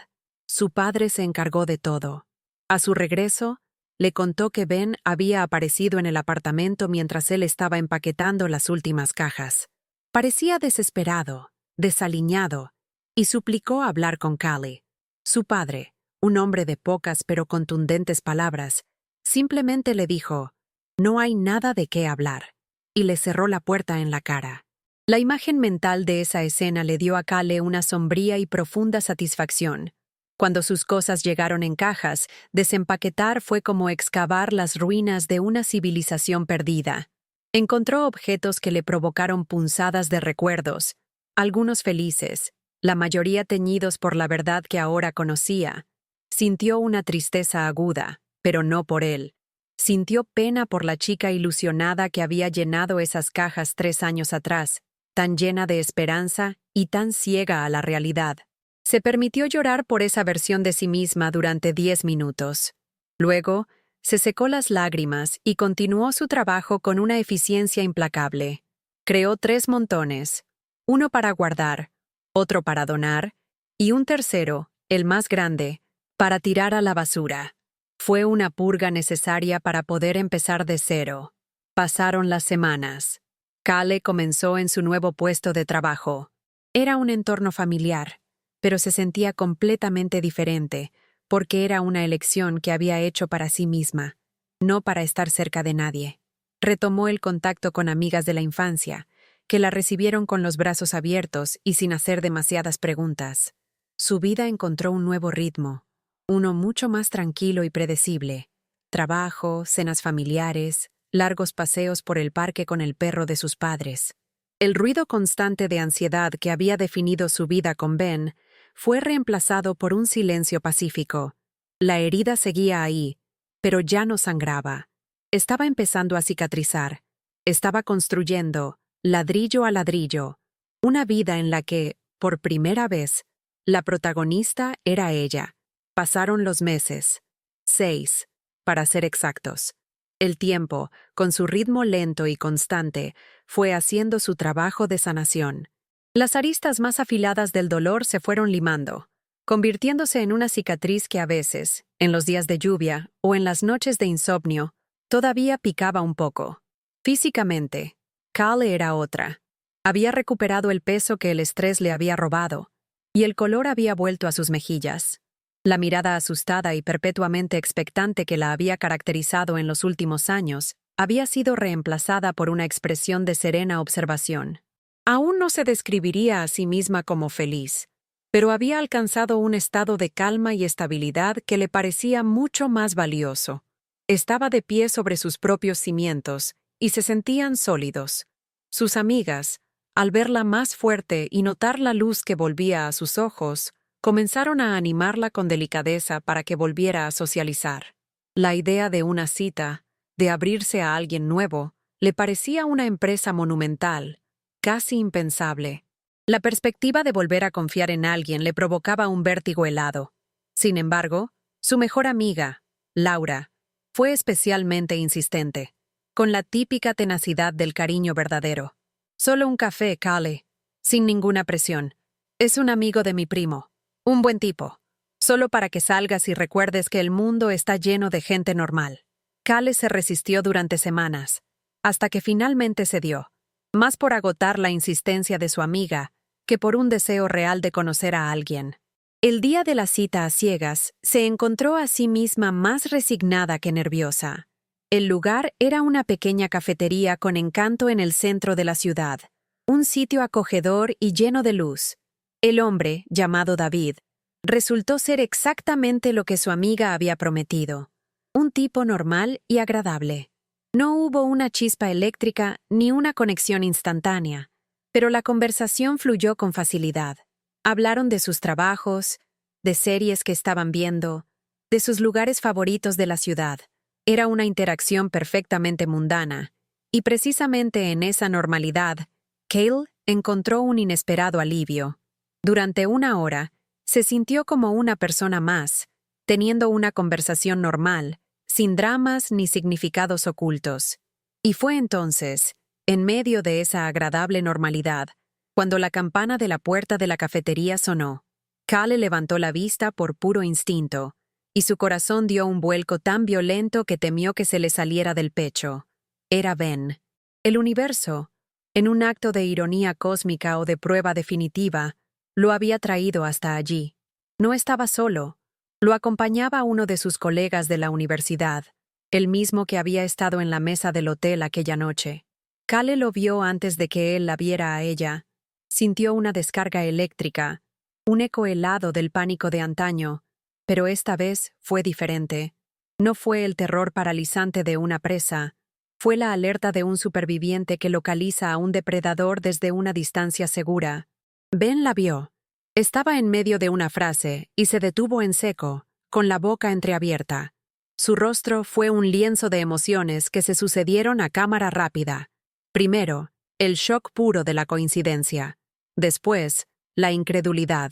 Su padre se encargó de todo. A su regreso, le contó que Ben había aparecido en el apartamento mientras él estaba empaquetando las últimas cajas. Parecía desesperado, desaliñado, y suplicó hablar con Callie. Su padre, un hombre de pocas pero contundentes palabras, simplemente le dijo, «No hay nada de qué hablar», y le cerró la puerta en la cara. La imagen mental de esa escena le dio a Callie una sombría y profunda satisfacción. Cuando sus cosas llegaron en cajas, desempaquetar fue como excavar las ruinas de una civilización perdida. Encontró objetos que le provocaron punzadas de recuerdos, algunos felices, la mayoría teñidos por la verdad que ahora conocía. Sintió una tristeza aguda, pero no por él. Sintió pena por la chica ilusionada que había llenado esas cajas 3 años atrás, tan llena de esperanza y tan ciega a la realidad. Se permitió llorar por esa versión de sí misma durante 10 minutos. Luego, se secó las lágrimas y continuó su trabajo con una eficiencia implacable. Creó 3 montones, uno para guardar, otro para donar, y un tercero, el más grande, para tirar a la basura. Fue una purga necesaria para poder empezar de cero. Pasaron las semanas. Callie comenzó en su nuevo puesto de trabajo. Era un entorno familiar, pero se sentía completamente diferente, porque era una elección que había hecho para sí misma, no para estar cerca de nadie. Retomó el contacto con amigas de la infancia, que la recibieron con los brazos abiertos y sin hacer demasiadas preguntas. Su vida encontró un nuevo ritmo, uno mucho más tranquilo y predecible. Trabajo, cenas familiares, largos paseos por el parque con el perro de sus padres. El ruido constante de ansiedad que había definido su vida con Ben fue reemplazado por un silencio pacífico. La herida seguía ahí, pero ya no sangraba. Estaba empezando a cicatrizar. Estaba construyendo, ladrillo a ladrillo, una vida en la que, por primera vez, la protagonista era ella. Pasaron los meses. 6, para ser exactos. El tiempo, con su ritmo lento y constante, fue haciendo su trabajo de sanación. Las aristas más afiladas del dolor se fueron limando, convirtiéndose en una cicatriz que a veces, en los días de lluvia o en las noches de insomnio, todavía picaba un poco. Físicamente, Callie era otra. Había recuperado el peso que el estrés le había robado, y el color había vuelto a sus mejillas. La mirada asustada y perpetuamente expectante que la había caracterizado en los últimos años había sido reemplazada por una expresión de serena observación. Aún no se describiría a sí misma como feliz, pero había alcanzado un estado de calma y estabilidad que le parecía mucho más valioso. Estaba de pie sobre sus propios cimientos y se sentían sólidos. Sus amigas, al verla más fuerte y notar la luz que volvía a sus ojos, comenzaron a animarla con delicadeza para que volviera a socializar. La idea de una cita, de abrirse a alguien nuevo, le parecía una empresa monumental, casi impensable. La perspectiva de volver a confiar en alguien le provocaba un vértigo helado. Sin embargo, su mejor amiga, Laura, fue especialmente insistente, con la típica tenacidad del cariño verdadero. «Solo un café, Callie, sin ninguna presión. Es un amigo de mi primo. Un buen tipo. Solo para que salgas y recuerdes que el mundo está lleno de gente normal». Callie se resistió durante semanas, hasta que finalmente cedió, más por agotar la insistencia de su amiga que por un deseo real de conocer a alguien. El día de la cita a ciegas, se encontró a sí misma más resignada que nerviosa. El lugar era una pequeña cafetería con encanto en el centro de la ciudad, un sitio acogedor y lleno de luz. El hombre, llamado David, resultó ser exactamente lo que su amiga había prometido, un tipo normal y agradable. No hubo una chispa eléctrica ni una conexión instantánea, pero la conversación fluyó con facilidad. Hablaron de sus trabajos, de series que estaban viendo, de sus lugares favoritos de la ciudad. Era una interacción perfectamente mundana, y precisamente en esa normalidad, Cale encontró un inesperado alivio. Durante 1 hora, se sintió como una persona más, teniendo una conversación normal, sin dramas ni significados ocultos. Y fue entonces, en medio de esa agradable normalidad, cuando la campana de la puerta de la cafetería sonó. Callie levantó la vista por puro instinto, y su corazón dio un vuelco tan violento que temió que se le saliera del pecho. Era Ben. El universo, En un acto de ironía cósmica o de prueba definitiva, lo había traído hasta allí. No estaba solo. Lo acompañaba uno de sus colegas de la universidad, el mismo que había estado en la mesa del hotel aquella noche. Cale lo vio antes de que él la viera a ella. Sintió una descarga eléctrica, un eco helado del pánico de antaño, pero esta vez fue diferente. No fue el terror paralizante de una presa, fue la alerta de un superviviente que localiza a un depredador desde una distancia segura. Ben la vio. Estaba en medio de una frase y se detuvo en seco, con la boca entreabierta. Su rostro fue un lienzo de emociones que se sucedieron a cámara rápida. Primero, el shock puro de la coincidencia. Después, la incredulidad.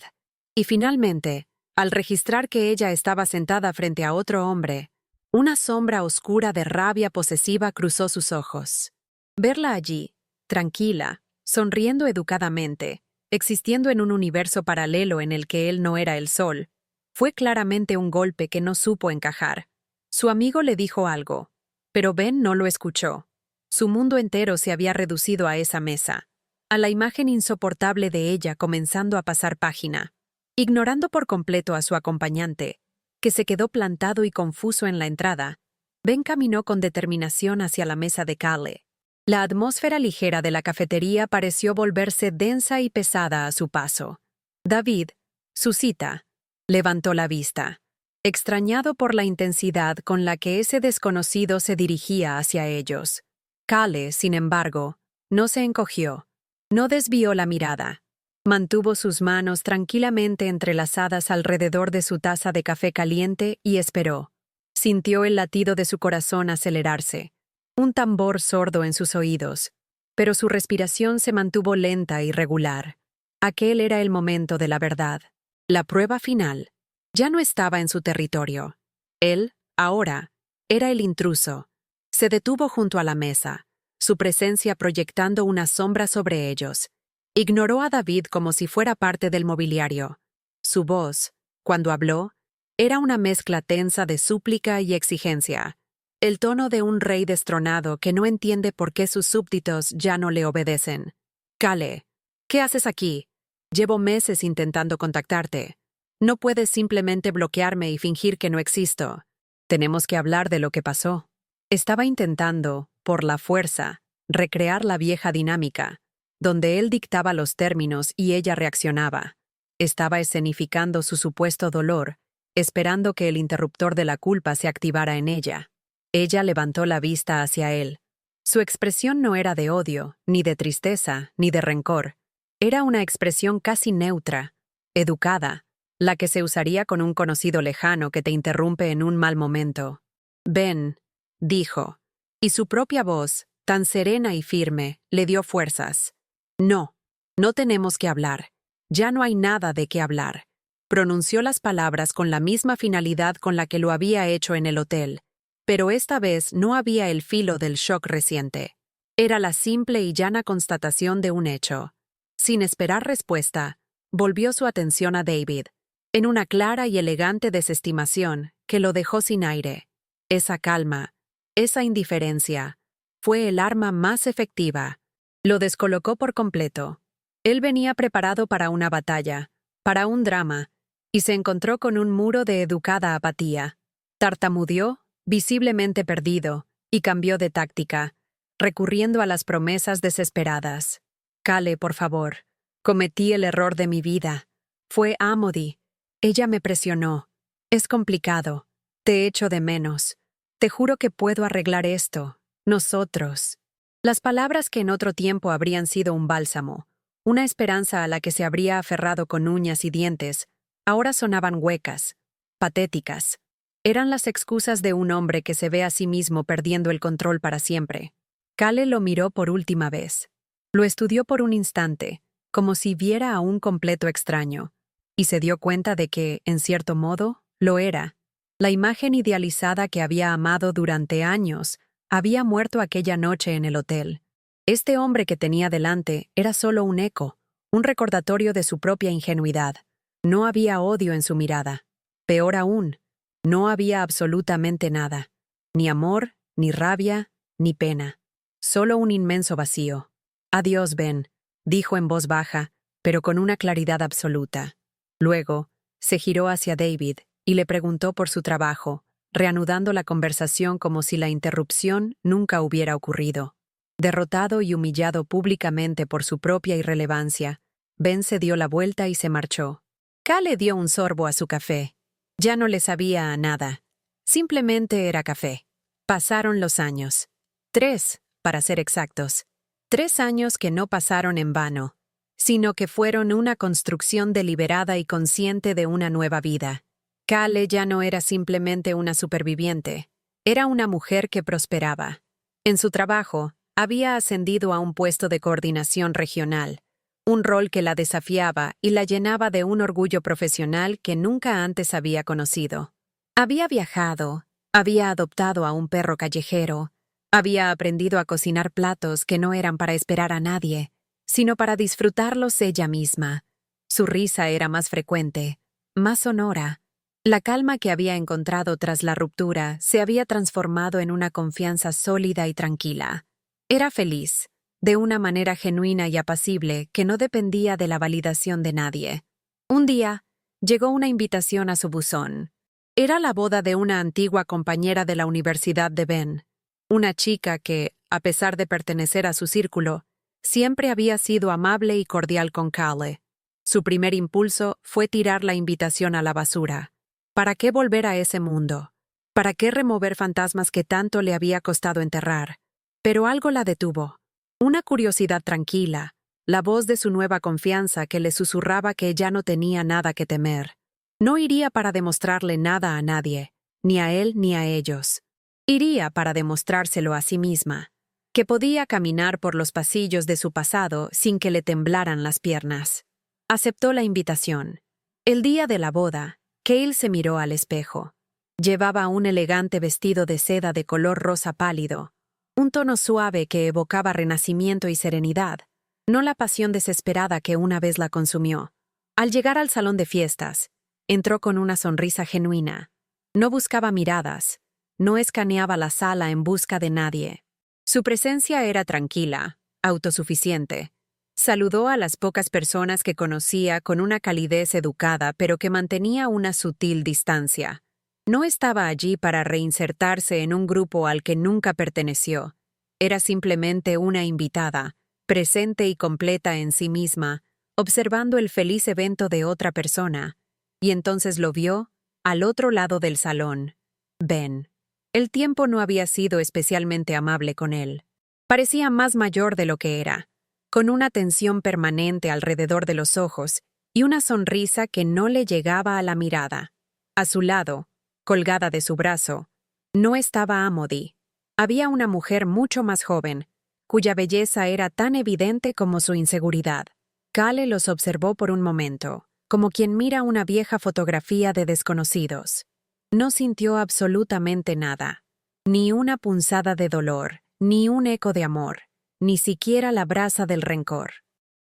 Y finalmente, al registrar que ella estaba sentada frente a otro hombre, una sombra oscura de rabia posesiva cruzó sus ojos. Verla allí, tranquila, sonriendo educadamente, existiendo en un universo paralelo en el que él no era el sol, fue claramente un golpe que no supo encajar. Su amigo le dijo algo, pero Ben no lo escuchó. Su mundo entero se había reducido a esa mesa, a la imagen insoportable de ella comenzando a pasar página, ignorando por completo a su acompañante, que se quedó plantado y confuso en la entrada. Ben caminó con determinación hacia la mesa de Cale. La atmósfera ligera de la cafetería pareció volverse densa y pesada a su paso. David, su cita, levantó la vista, extrañado por la intensidad con la que ese desconocido se dirigía hacia ellos. Cale, sin embargo, no se encogió, no desvió la mirada. Mantuvo sus manos tranquilamente entrelazadas alrededor de su taza de café caliente y esperó. Sintió el latido de su corazón acelerarse, un tambor sordo en sus oídos, pero su respiración se mantuvo lenta y regular. Aquel era el momento de la verdad. La prueba final. Ya no estaba en su territorio. Él, ahora, era el intruso. Se detuvo junto a la mesa, su presencia proyectando una sombra sobre ellos. Ignoró a David como si fuera parte del mobiliario. Su voz, cuando habló, era una mezcla tensa de súplica y exigencia, el tono de un rey destronado que no entiende por qué sus súbditos ya no le obedecen. Cale, ¿qué haces aquí? Llevo meses intentando contactarte. No puedes simplemente bloquearme y fingir que no existo. Tenemos que hablar de lo que pasó. Estaba intentando, por la fuerza, recrear la vieja dinámica, donde él dictaba los términos y ella reaccionaba. Estaba escenificando su supuesto dolor, esperando que el interruptor de la culpa se activara en ella. Ella levantó la vista hacia él. Su expresión no era de odio, ni de tristeza, ni de rencor. Era una expresión casi neutra, educada, la que se usaría con un conocido lejano que te interrumpe en un mal momento. «Ben», dijo, y su propia voz, tan serena y firme, le dio fuerzas. «No, no tenemos que hablar. Ya no hay nada de qué hablar». Pronunció las palabras con la misma finalidad con la que lo había hecho en el hotel, pero esta vez no había el filo del shock reciente. Era la simple y llana constatación de un hecho. Sin esperar respuesta, volvió su atención a David, en una clara y elegante desestimación que lo dejó sin aire. Esa calma, esa indiferencia, fue el arma más efectiva. Lo descolocó por completo. Él venía preparado para una batalla, para un drama, y se encontró con un muro de educada apatía. Tartamudeó, visiblemente perdido, y cambió de táctica, recurriendo a las promesas desesperadas. «Cale, por favor. Cometí el error de mi vida. Fue Amody. Ella me presionó. Es complicado. Te echo de menos. Te juro que puedo arreglar esto. Nosotros». Las palabras que en otro tiempo habrían sido un bálsamo, una esperanza a la que se habría aferrado con uñas y dientes, ahora sonaban huecas, patéticas. Eran las excusas de un hombre que se ve a sí mismo perdiendo el control para siempre. Cale lo miró por última vez. Lo estudió por un instante, como si viera a un completo extraño, y se dio cuenta de que, en cierto modo, lo era. La imagen idealizada que había amado durante años había muerto aquella noche en el hotel. Este hombre que tenía delante era solo un eco, un recordatorio de su propia ingenuidad. No había odio en su mirada. Peor aún, no había absolutamente nada. Ni amor, ni rabia, ni pena. Solo un inmenso vacío. Adiós, Ben, dijo en voz baja, pero con una claridad absoluta. Luego, se giró hacia David y le preguntó por su trabajo, reanudando la conversación como si la interrupción nunca hubiera ocurrido. Derrotado y humillado públicamente por su propia irrelevancia, Ben se dio la vuelta y se marchó. Cal le dio un sorbo a su café. Ya no le sabía a nada. Simplemente era café. Pasaron los años. 3, para ser exactos. 3 años que no pasaron en vano, sino que fueron una construcción deliberada y consciente de una nueva vida. Kale ya no era simplemente una superviviente, era una mujer que prosperaba. En su trabajo, había ascendido a un puesto de coordinación regional, un rol que la desafiaba y la llenaba de un orgullo profesional que nunca antes había conocido. Había viajado, había adoptado a un perro callejero, había aprendido a cocinar platos que no eran para esperar a nadie, sino para disfrutarlos ella misma. Su risa era más frecuente, más sonora. La calma que había encontrado tras la ruptura se había transformado en una confianza sólida y tranquila. Era feliz, de una manera genuina y apacible que no dependía de la validación de nadie. Un día, llegó una invitación a su buzón. Era la boda de una antigua compañera de la Universidad de Ben, una chica que, a pesar de pertenecer a su círculo, siempre había sido amable y cordial con Kale. Su primer impulso fue tirar la invitación a la basura. ¿Para qué volver a ese mundo? ¿Para qué remover fantasmas que tanto le había costado enterrar? Pero algo la detuvo. Una curiosidad tranquila, la voz de su nueva confianza que le susurraba que ya no tenía nada que temer. No iría para demostrarle nada a nadie, ni a él ni a ellos. Iría para demostrárselo a sí misma, que podía caminar por los pasillos de su pasado sin que le temblaran las piernas. Aceptó la invitación. El día de la boda, Cale se miró al espejo. Llevaba un elegante vestido de seda de color rosa pálido, un tono suave que evocaba renacimiento y serenidad, no la pasión desesperada que una vez la consumió. Al llegar al salón de fiestas, entró con una sonrisa genuina. No buscaba miradas, no escaneaba la sala en busca de nadie. Su presencia era tranquila, autosuficiente. Saludó a las pocas personas que conocía con una calidez educada, pero que mantenía una sutil distancia. No estaba allí para reinsertarse en un grupo al que nunca perteneció. Era simplemente una invitada, presente y completa en sí misma, observando el feliz evento de otra persona. Y entonces lo vio, al otro lado del salón. Ben. El tiempo no había sido especialmente amable con él. Parecía más mayor de lo que era, con una tensión permanente alrededor de los ojos y una sonrisa que no le llegaba a la mirada. A su lado, colgada de su brazo, no estaba Amody. Había una mujer mucho más joven, cuya belleza era tan evidente como su inseguridad. Kale los observó por un momento, como quien mira una vieja fotografía de desconocidos. No sintió absolutamente nada, ni una punzada de dolor, ni un eco de amor, ni siquiera la brasa del rencor.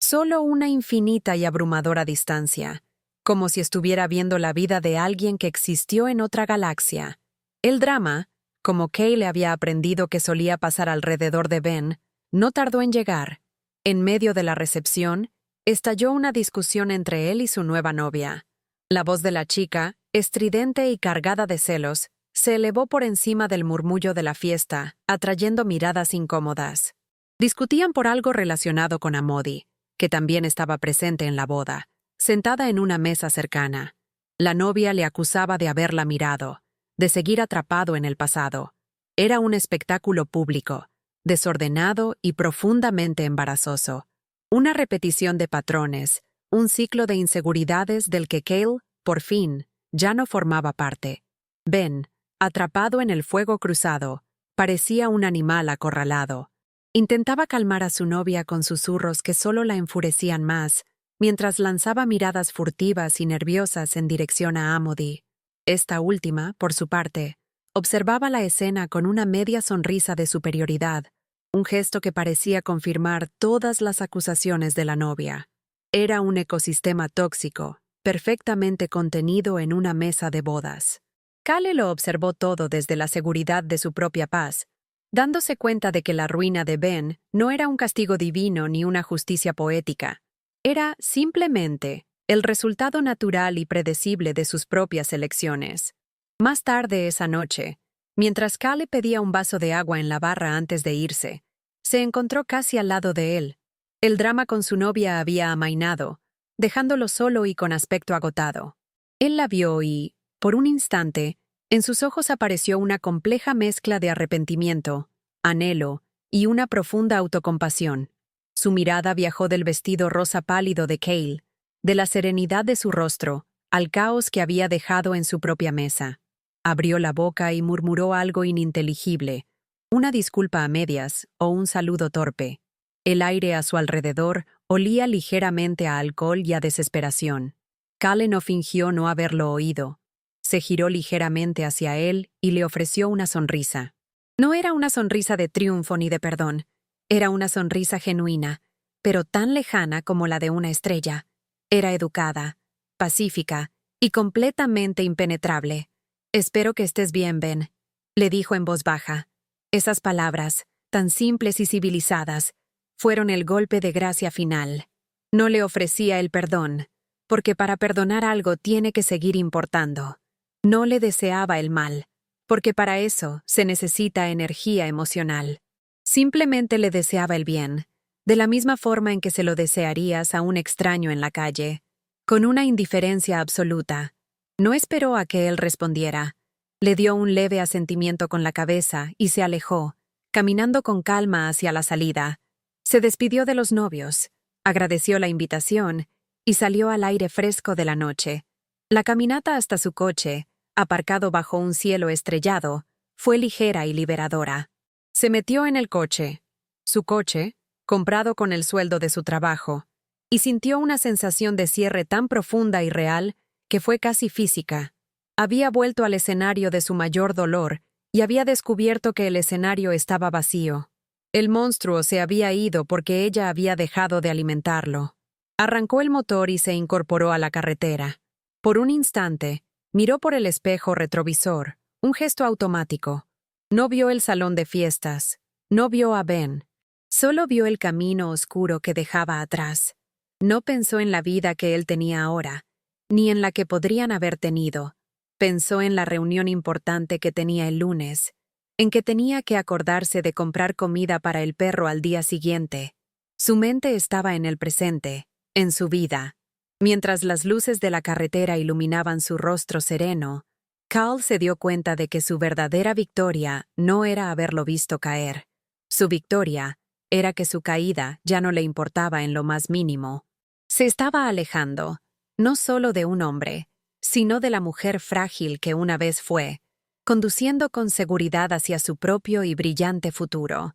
Solo una infinita y abrumadora distancia, como si estuviera viendo la vida de alguien que existió en otra galaxia. El drama, como Cale había aprendido que solía pasar alrededor de Ben, no tardó en llegar. En medio de la recepción, estalló una discusión entre él y su nueva novia. La voz de la chica, estridente y cargada de celos, se elevó por encima del murmullo de la fiesta, atrayendo miradas incómodas. Discutían por algo relacionado con Amody, que también estaba presente en la boda, sentada en una mesa cercana. La novia le acusaba de haberla mirado, de seguir atrapado en el pasado. Era un espectáculo público, desordenado y profundamente embarazoso. Una repetición de patrones, un ciclo de inseguridades del que Cale, por fin, ya no formaba parte. Ben, atrapado en el fuego cruzado, parecía un animal acorralado. Intentaba calmar a su novia con susurros que solo la enfurecían más, mientras lanzaba miradas furtivas y nerviosas en dirección a Amody. Esta última, por su parte, observaba la escena con una media sonrisa de superioridad, un gesto que parecía confirmar todas las acusaciones de la novia. Era un ecosistema tóxico, perfectamente contenido en una mesa de bodas. Cale lo observó todo desde la seguridad de su propia paz, dándose cuenta de que la ruina de Ben no era un castigo divino ni una justicia poética. Era, simplemente, el resultado natural y predecible de sus propias elecciones. Más tarde esa noche, mientras Cal pedía un vaso de agua en la barra antes de irse, se encontró casi al lado de él. El drama con su novia había amainado, dejándolo solo y con aspecto agotado. Él la vio y, por un instante, en sus ojos apareció una compleja mezcla de arrepentimiento, anhelo y una profunda autocompasión. Su mirada viajó del vestido rosa pálido de Cale, de la serenidad de su rostro, al caos que había dejado en su propia mesa. Abrió la boca y murmuró algo ininteligible, una disculpa a medias o un saludo torpe. El aire a su alrededor olía ligeramente a alcohol y a desesperación. Cale no fingió no haberlo oído. Se giró ligeramente hacia él y le ofreció una sonrisa. No era una sonrisa de triunfo ni de perdón. Era una sonrisa genuina, pero tan lejana como la de una estrella. Era educada, pacífica y completamente impenetrable. «Espero que estés bien, Ben», le dijo en voz baja. Esas palabras, tan simples y civilizadas, fueron el golpe de gracia final. No le ofrecía el perdón, porque para perdonar algo tiene que seguir importando. No le deseaba el mal, porque para eso se necesita energía emocional. Simplemente le deseaba el bien, de la misma forma en que se lo desearías a un extraño en la calle, con una indiferencia absoluta. No esperó a que él respondiera. Le dio un leve asentimiento con la cabeza y se alejó, caminando con calma hacia la salida. Se despidió de los novios, agradeció la invitación y salió al aire fresco de la noche. La caminata hasta su coche, aparcado bajo un cielo estrellado, fue ligera y liberadora. Se metió en el coche, su coche, comprado con el sueldo de su trabajo, y sintió una sensación de cierre tan profunda y real que fue casi física. Había vuelto al escenario de su mayor dolor y había descubierto que el escenario estaba vacío. El monstruo se había ido porque ella había dejado de alimentarlo. Arrancó el motor y se incorporó a la carretera. Por un instante, miró por el espejo retrovisor, un gesto automático. No vio el salón de fiestas, no vio a Ben. Solo vio el camino oscuro que dejaba atrás. No pensó en la vida que él tenía ahora, ni en la que podrían haber tenido. Pensó en la reunión importante que tenía el lunes, en que tenía que acordarse de comprar comida para el perro al día siguiente. Su mente estaba en el presente, en su vida. Mientras las luces de la carretera iluminaban su rostro sereno, Cal se dio cuenta de que su verdadera victoria no era haberlo visto caer. Su victoria era que su caída ya no le importaba en lo más mínimo. Se estaba alejando, no solo de un hombre, sino de la mujer frágil que una vez fue, conduciendo con seguridad hacia su propio y brillante futuro.